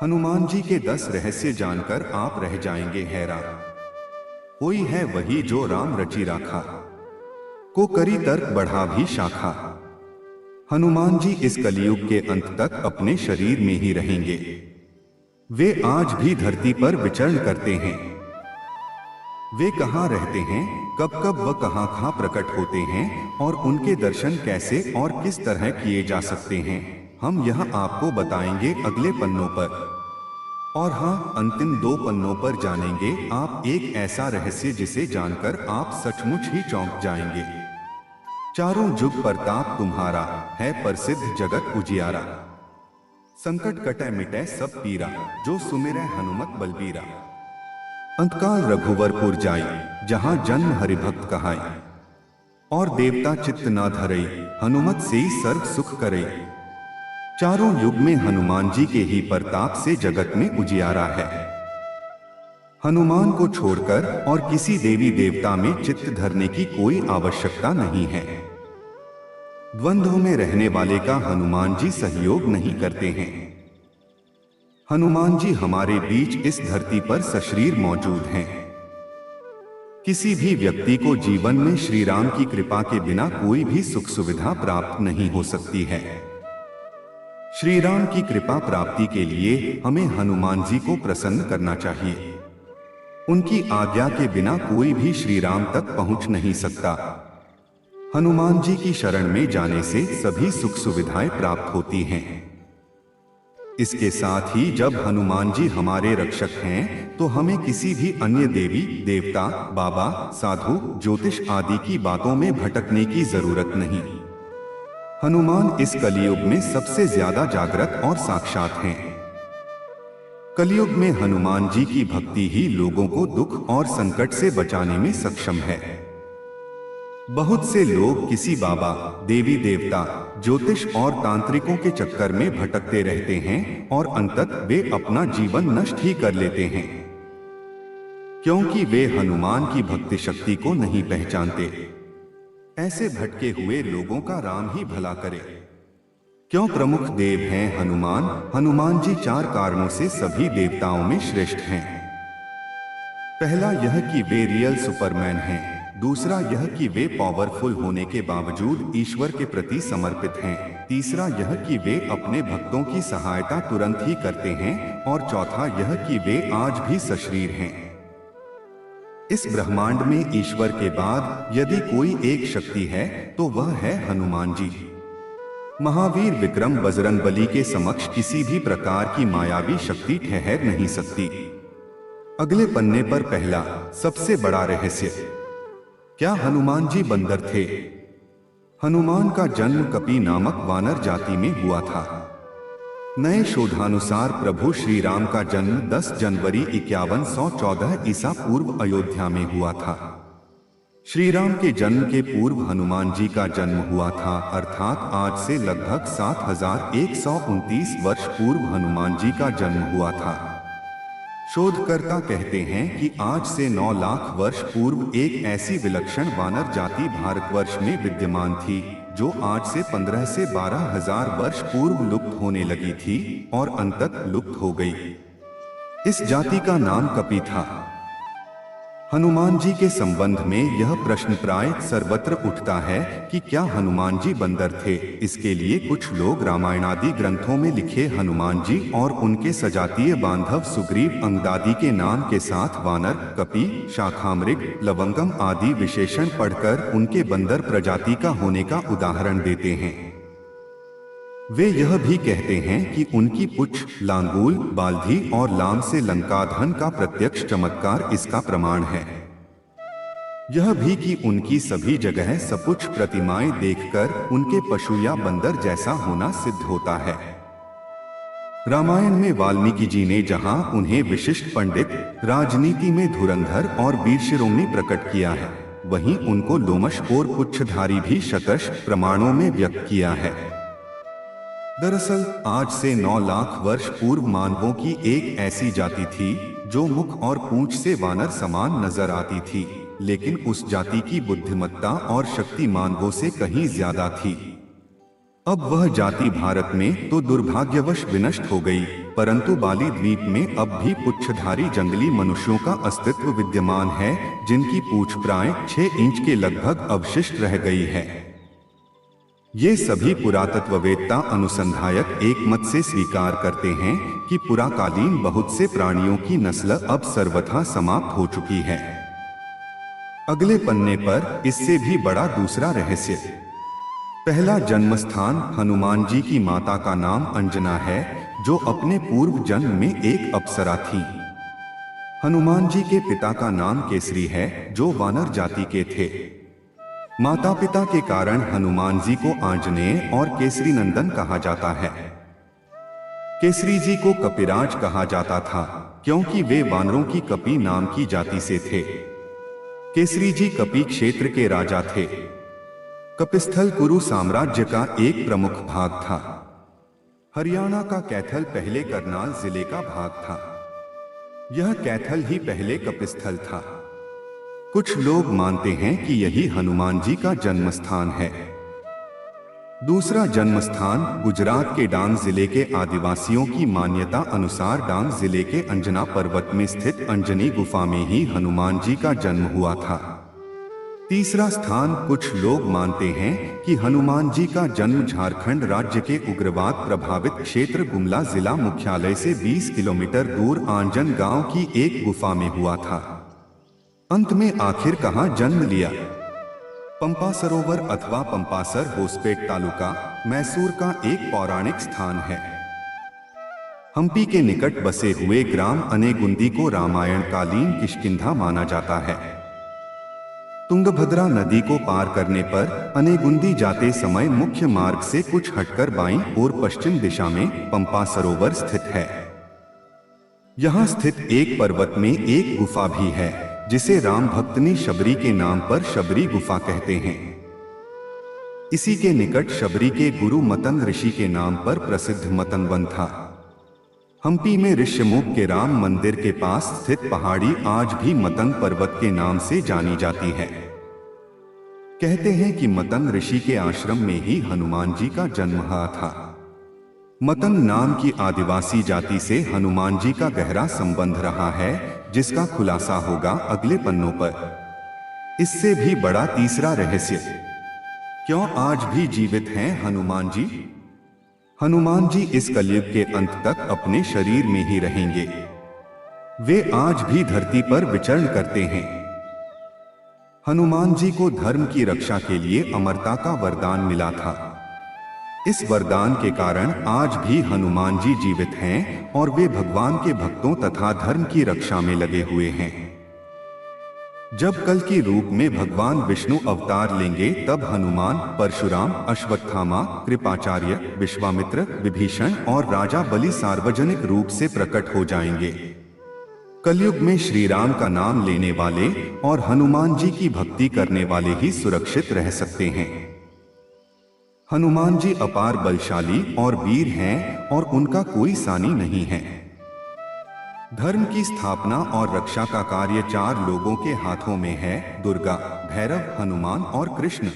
हनुमान जी के 10 रहस्य जानकर आप रह जाएंगे हैरान। कोई है वही जो राम रचि राखा, को करी तर्क बढ़ा भी शाखा। हनुमान जी इस कलयुग के अंत तक अपने शरीर में ही रहेंगे। वे आज भी धरती पर विचरण करते हैं। वे कहाँ रहते हैं, कब कब व कहाँ कहाँ प्रकट होते हैं और उनके दर्शन कैसे और किस तरह किए जा सकते हैं, हम यह आपको बताएंगे अगले पन्नों पर। और हाँ, अंतिम 2 पन्नों पर जानेंगे आप एक ऐसा रहस्य जिसे जानकर आप सचमुच ही चौंक जाएंगे। चारों जुग प्रताप तुम्हारा, है प्रसिद्ध जगत उजियारा। संकट कटै मिटै सब पीरा, जो सुमिरै हनुमत बलबीरा। अंतकाल रघुवरपुर जाई, जहां जन्म हरिभक्त कहाई। और देवता चित्त ना धरई, हनुमत से ही सर्व सुख करई। चारों युग में हनुमान जी के ही प्रताप से जगत में उजियारा है। हनुमान को छोड़कर और किसी देवी देवता में चित्त धरने की कोई आवश्यकता नहीं है। द्वंद्व में रहने वाले का हनुमान जी सहयोग नहीं करते हैं। हनुमान जी हमारे बीच इस धरती पर सशरीर मौजूद हैं। किसी भी व्यक्ति को जीवन में श्री राम की कृपा के बिना कोई भी सुख सुविधा प्राप्त नहीं हो सकती है। श्री राम की कृपा प्राप्ति के लिए हमें हनुमान जी को प्रसन्न करना चाहिए। उनकी आज्ञा के बिना कोई भी श्री राम तक पहुंच नहीं सकता। हनुमान जी की शरण में जाने से सभी सुख सुविधाएं प्राप्त होती हैं। इसके साथ ही जब हनुमान जी हमारे रक्षक हैं, तो हमें किसी भी अन्य देवी देवता, बाबा, साधु, ज्योतिष आदि की बातों में भटकने की जरूरत नहीं। हनुमान इस कलयुग में सबसे ज्यादा जागृत और साक्षात हैं। कलयुग में हनुमान जी की भक्ति ही लोगों को दुख और संकट से बचाने में सक्षम है। बहुत से लोग किसी बाबा, देवी देवता, ज्योतिष और तांत्रिकों के चक्कर में भटकते रहते हैं और अंततः वे अपना जीवन नष्ट ही कर लेते हैं, क्योंकि वे हनुमान की भक्ति शक्ति को नहीं पहचानते। ऐसे भटके हुए लोगों का राम ही भला करे। क्यों प्रमुख देव हैं हनुमान। हनुमान जी 4 कारणों से सभी देवताओं में श्रेष्ठ हैं। पहला यह कि वे रियल सुपरमैन हैं। दूसरा यह कि वे पावरफुल होने के बावजूद ईश्वर के प्रति समर्पित हैं। तीसरा यह कि वे अपने भक्तों की सहायता तुरंत ही करते हैं। और चौथा यह कि वे आज भी सशरीर हैं। इस ब्रह्मांड में ईश्वर के बाद यदि कोई एक शक्ति है तो वह है हनुमान जी। महावीर विक्रम बजरंगबली के समक्ष किसी भी प्रकार की मायावी शक्ति ठहर नहीं सकती। अगले पन्ने पर पहला सबसे बड़ा रहस्य। क्या हनुमान जी बंदर थे? हनुमान का जन्म कपि नामक वानर जाति में हुआ था। नए शोधानुसार प्रभु श्री राम का जन्म 10 जनवरी 5114 ईसा पूर्व अयोध्या में हुआ था। श्री राम के जन्म के पूर्व हनुमान जी का जन्म हुआ था, अर्थात आज से लगभग 7129 वर्ष पूर्व हनुमान जी का जन्म हुआ था। शोधकर्ता कहते हैं कि आज से 9 लाख वर्ष पूर्व एक ऐसी विलक्षण वानर जाति भारतवर्ष में विद्यमान थी, जो आज से 15 से 12 हजार वर्ष पूर्व लुप्त होने लगी थी और अंततः लुप्त हो गई। इस जाति का नाम कपि था। हनुमान जी के संबंध में यह प्रश्न प्राय सर्वत्र उठता है कि क्या हनुमान जी बंदर थे। इसके लिए कुछ लोग रामायणादि ग्रंथों में लिखे हनुमान जी और उनके सजातीय बांधव सुग्रीव अंगदादी के नाम के साथ वानर, कपि, शाखामृग, लवंगम आदि विशेषण पढ़कर उनके बंदर प्रजाति का होने का उदाहरण देते हैं। वे यह भी कहते हैं कि उनकी पुच्छ, लांगूल, बाल्धी और लाम से लंकाधन का प्रत्यक्ष चमत्कार इसका प्रमाण है। यह भी कि उनकी सभी जगह सपुच्छ प्रतिमाएं देखकर उनके पशु या बंदर जैसा होना सिद्ध होता है। रामायण में वाल्मीकि जी ने जहां उन्हें विशिष्ट पंडित, राजनीति में धुरंधर और वीरशिरोमणि प्रकट किया है, वहीं उनको लोमश और पुच्छधारी भी शतश प्रमाणों में व्यक्त किया है। दरअसल आज से 9 लाख वर्ष पूर्व मानवों की एक ऐसी जाति थी जो मुख और पूंछ से वानर समान नजर आती थी, लेकिन उस जाति की बुद्धिमत्ता और शक्ति मानवों से कहीं ज्यादा थी। अब वह जाति भारत में तो दुर्भाग्यवश विनष्ट हो गई, परंतु बाली द्वीप में अब भी पुच्छधारी जंगली मनुष्यों का अस्तित्व विद्यमान है, जिनकी पूंछ प्राय 6 इंच के लगभग अवशिष्ट रह गई है। ये सभी पुरातत्ववेत्ता अनुसंधायक एक मत से स्वीकार करते हैं कि पुराकालीन बहुत से प्राणियों की नस्ल अब सर्वथा समाप्त हो चुकी है। अगले पन्ने पर इससे भी बड़ा दूसरा रहस्य। पहला जन्मस्थान हनुमान जी की माता का नाम अंजना है, जो अपने पूर्व जन्म में एक अप्सरा थी। हनुमान जी के पिता का नाम केसरी है, जो वानर जाति के थे। माता पिता के कारण हनुमान जी को आंजनेय और केसरी नंदन कहा जाता है। केसरी जी को कपिराज कहा जाता था, क्योंकि वे वानरों की कपि नाम की जाति से थे। केसरी जी कपि क्षेत्र के राजा थे। कपिस्थल कुरु साम्राज्य का एक प्रमुख भाग था। हरियाणा का कैथल पहले करनाल जिले का भाग था। यह कैथल ही पहले कपिस्थल था। कुछ लोग मानते हैं कि यही हनुमान जी का जन्म स्थान है। दूसरा जन्म स्थान गुजरात के डांग जिले के आदिवासियों की मान्यता अनुसार डांग जिले के अंजना पर्वत में स्थित अंजनी गुफा में ही हनुमान जी का जन्म हुआ था। तीसरा स्थान कुछ लोग मानते हैं कि हनुमान जी का जन्म झारखंड राज्य के उग्रवाद प्रभावित क्षेत्र गुमला जिला मुख्यालय से 20 किलोमीटर दूर आंजन गांव की एक गुफा में हुआ था। अंत में आखिर कहां जन्म लिया? पंपा सरोवर अथवा पंपासर होसपेट तालुका मैसूर का एक पौराणिक स्थान है। हम्पी के निकट बसे हुए ग्राम अनेगुंदी को रामायण कालीन किष्किंधा माना जाता है। तुंगभद्रा नदी को पार करने पर अनेगुंदी जाते समय मुख्य मार्ग से कुछ हटकर बाईं ओर पश्चिम दिशा में पंपा सरोवर स्थित है। यहां स्थित एक पर्वत में एक गुफा भी है, जिसे राम भक्त ने शबरी के नाम पर शबरी गुफा कहते हैं। इसी के निकट शबरी के गुरु मतन ऋषि के नाम पर प्रसिद्ध मतन वन था। हम्पी में ऋष्यमुख के राम मंदिर के पास स्थित पहाड़ी आज भी मतन पर्वत के नाम से जानी जाती है। कहते हैं कि मतन ऋषि के आश्रम में ही हनुमान जी का जन्म हुआ था। मतन नाम की आदिवासी जाति से हनुमान जी का गहरा संबंध रहा है, जिसका खुलासा होगा अगले पन्नों पर। इससे भी बड़ा तीसरा रहस्य, क्यों आज भी जीवित हैं हनुमान जी? हनुमान जी इस कलयुग के अंत तक अपने शरीर में ही रहेंगे। वे आज भी धरती पर विचरण करते हैं। हनुमान जी को धर्म की रक्षा के लिए अमरता का वरदान मिला था। इस वरदान के कारण आज भी हनुमान जी जीवित हैं और वे भगवान के भक्तों तथा धर्म की रक्षा में लगे हुए हैं। जब कल की रूप में भगवान विष्णु अवतार लेंगे, तब हनुमान, परशुराम, अश्वत्थामा, कृपाचार्य, विश्वामित्र, विभीषण और राजा बलि सार्वजनिक रूप से प्रकट हो जाएंगे। कलयुग में श्री राम का नाम लेने वाले और हनुमान जी की भक्ति करने वाले ही सुरक्षित रह सकते हैं। हनुमान जी अपार बलशाली और वीर हैं और उनका कोई सानी नहीं है। धर्म की स्थापना और रक्षा का कार्य 4 लोगों के हाथों में है: दुर्गा, भैरव, हनुमान और कृष्ण।